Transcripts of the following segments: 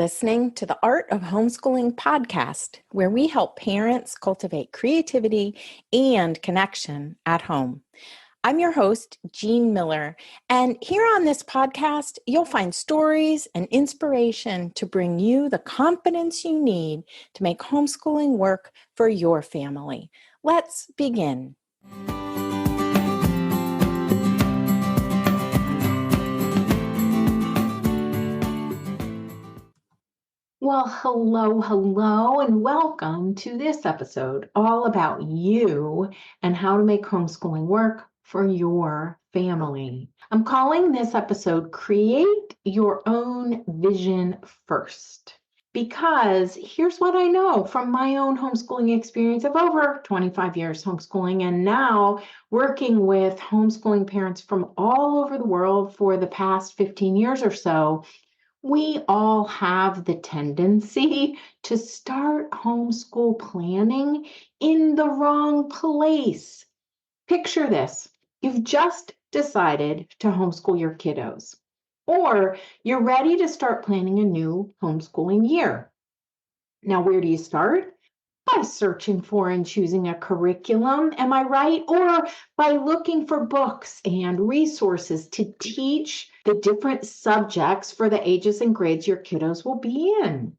listening to the Art of Homeschooling podcast, where we help parents cultivate creativity and connection at home. I'm your host, Jean Miller, and here on this podcast, you'll find stories and inspiration to bring you the confidence you need to make homeschooling work for your family. Let's begin. Well, hello, and welcome to this episode all about you and how to make homeschooling work for your family. I'm calling this episode Create Your Own Vision First, because here's what I know from my own homeschooling experience of over 25 years homeschooling and now working with homeschooling parents from all over the world for the past 15 years or so. We all have the tendency to start homeschool planning in the wrong place. Picture this. You've just decided to homeschool your kiddos, or you're ready to start planning a new homeschooling year. Now, where do you start? By searching for and choosing a curriculum, am I right? Or by looking for books and resources to teach the different subjects for the ages and grades your kiddos will be in.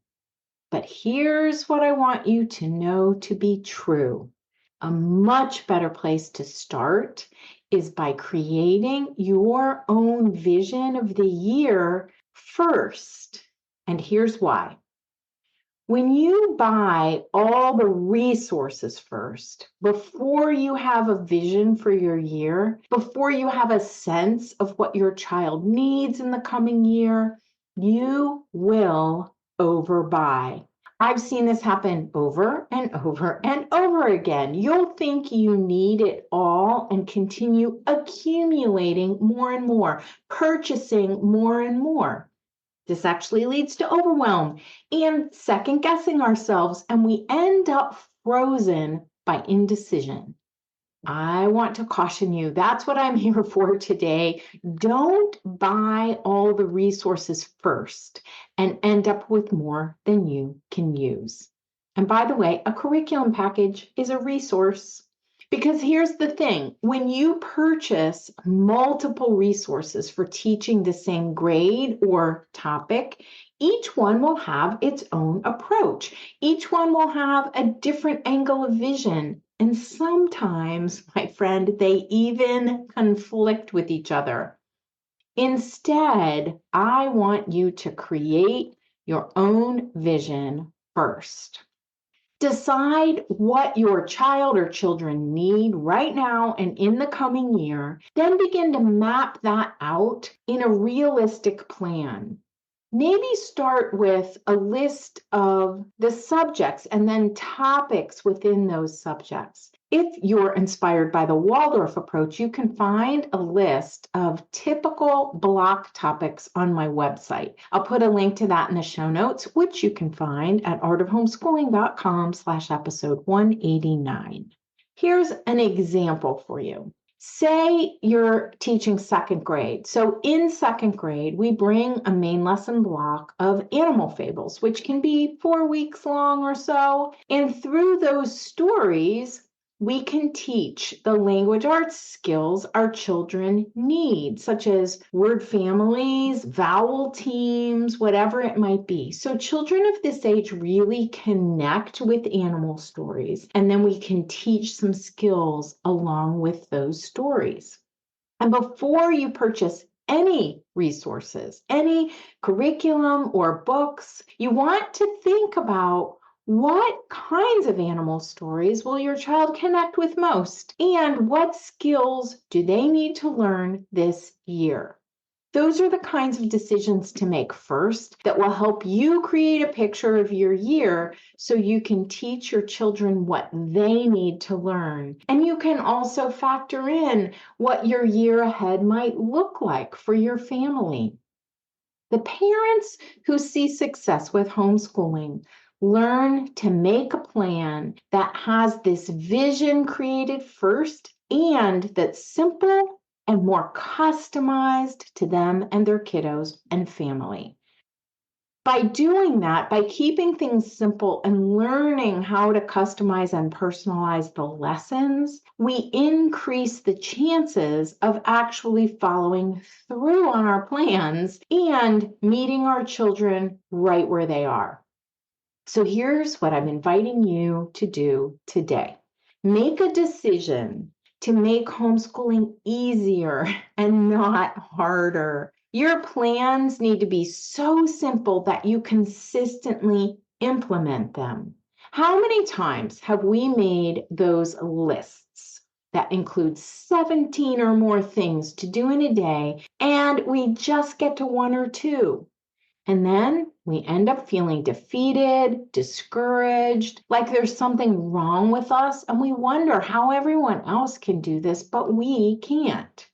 But here's what I want you to know to be true. A much better place to start is by creating your own vision of the year first. And here's why. When you buy all the resources first, before you have a vision for your year, before you have a sense of what your child needs in the coming year, you will overbuy. I've seen this happen over and over and over again. You'll think you need it all and continue accumulating more and more, purchasing more and more. This actually leads to overwhelm and second guessing ourselves, and we end up frozen by indecision. I want to caution you, that's what I'm here for today. Don't buy all the resources first and end up with more than you can use. And by the way, a curriculum package is a resource. Because here's the thing, when you purchase multiple resources for teaching the same grade or topic, each one will have its own approach. Each one will have a different angle of vision. And sometimes, my friend, they even conflict with each other. Instead, I want you to create your own vision first. Decide what your child or children need right now and in the coming year, then begin to map that out in a realistic plan. Maybe start with a list of the subjects and then topics within those subjects. If you're inspired by the Waldorf approach, you can find a list of typical block topics on my website. I'll put a link to that in the show notes, which you can find at artofhomeschooling.com/episode 189. Here's an example for you. Say you're teaching second grade. So in second grade, we bring a main lesson block of animal fables, which can be 4 weeks long or so. And through those stories, we can teach the language arts skills our children need, such as word families, vowel teams, whatever it might be. So children of this age really connect with animal stories, and then we can teach some skills along with those stories. And before you purchase any resources, any curriculum or books, you want to think about what kinds of animal stories will your child connect with most? And what skills do they need to learn this year? Those are the kinds of decisions to make first that will help you create a picture of your year so you can teach your children what they need to learn. And you can also factor in what your year ahead might look like for your family. The parents who see success with homeschooling learn to make a plan that has this vision created first and that's simple and more customized to them and their kiddos and family. By doing that, by keeping things simple and learning how to customize and personalize the lessons, we increase the chances of actually following through on our plans and meeting our children right where they are. So here's what I'm inviting you to do today. Make a decision to make homeschooling easier and not harder. Your plans need to be so simple that you consistently implement them. How many times have we made those lists that include 17 or more things to do in a day, and we just get to one or two? And then we end up feeling defeated, discouraged, like there's something wrong with us, and we wonder how everyone else can do this, but we can't.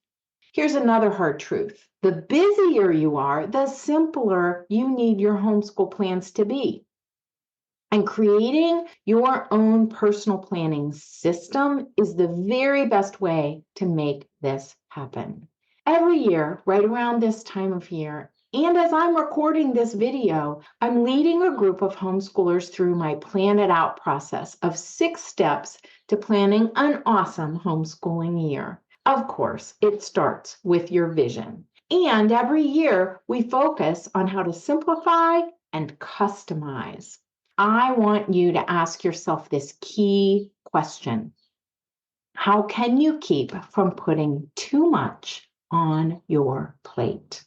Here's another hard truth. The busier you are, the simpler you need your homeschool plans to be. And creating your own personal planning system is the very best way to make this happen. Every year, right around this time of year, and as I'm recording this video, I'm leading a group of homeschoolers through my Plan It Out process of 6 steps to planning an awesome homeschooling year. Of course, it starts with your vision. And every year, we focus on how to simplify and customize. I want you to ask yourself this key question. How can you keep from putting too much on your plate?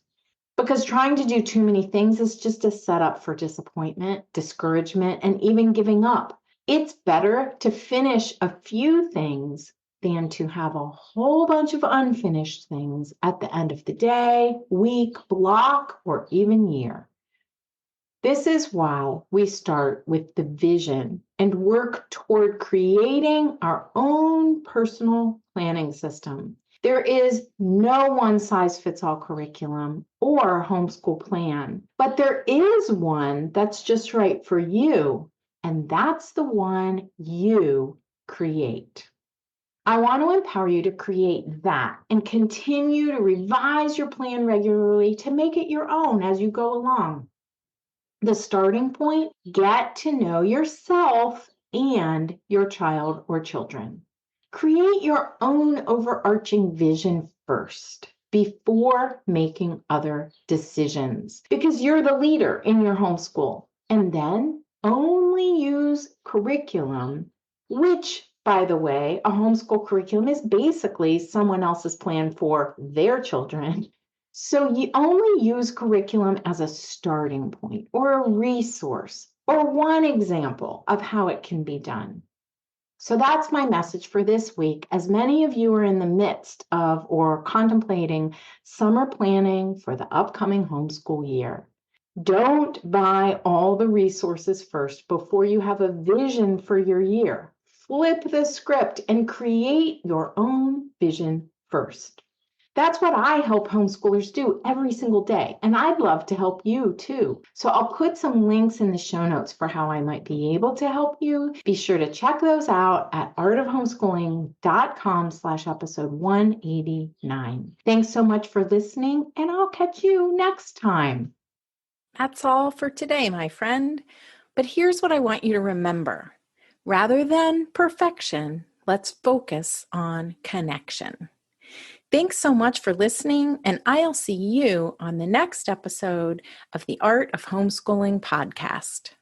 Because trying to do too many things is just a setup for disappointment, discouragement, and even giving up. It's better to finish a few things than to have a whole bunch of unfinished things at the end of the day, week, block, or even year. This is why we start with the vision and work toward creating our own personal planning system. There is no one-size-fits-all curriculum or homeschool plan, but there is one that's just right for you, and that's the one you create. I want to empower you to create that and continue to revise your plan regularly to make it your own as you go along. The starting point, get to know yourself and your child or children. Create your own overarching vision first before making other decisions because you're the leader in your homeschool. And then only use curriculum, which, by the way, a homeschool curriculum is basically someone else's plan for their children. So you only use curriculum as a starting point or a resource or one example of how it can be done. So that's my message for this week, as many of you are in the midst of or contemplating summer planning for the upcoming homeschool year. Don't buy all the resources first before you have a vision for your year. Flip the script and create your own vision first. That's what I help homeschoolers do every single day, and I'd love to help you too. So I'll put some links in the show notes for how I might be able to help you. Be sure to check those out at artofhomeschooling.com/episode 189. Thanks so much for listening, and I'll catch you next time. That's all for today, my friend. But here's what I want you to remember. Rather than perfection, let's focus on connection. Thanks so much for listening, and I'll see you on the next episode of the Art of Homeschooling podcast.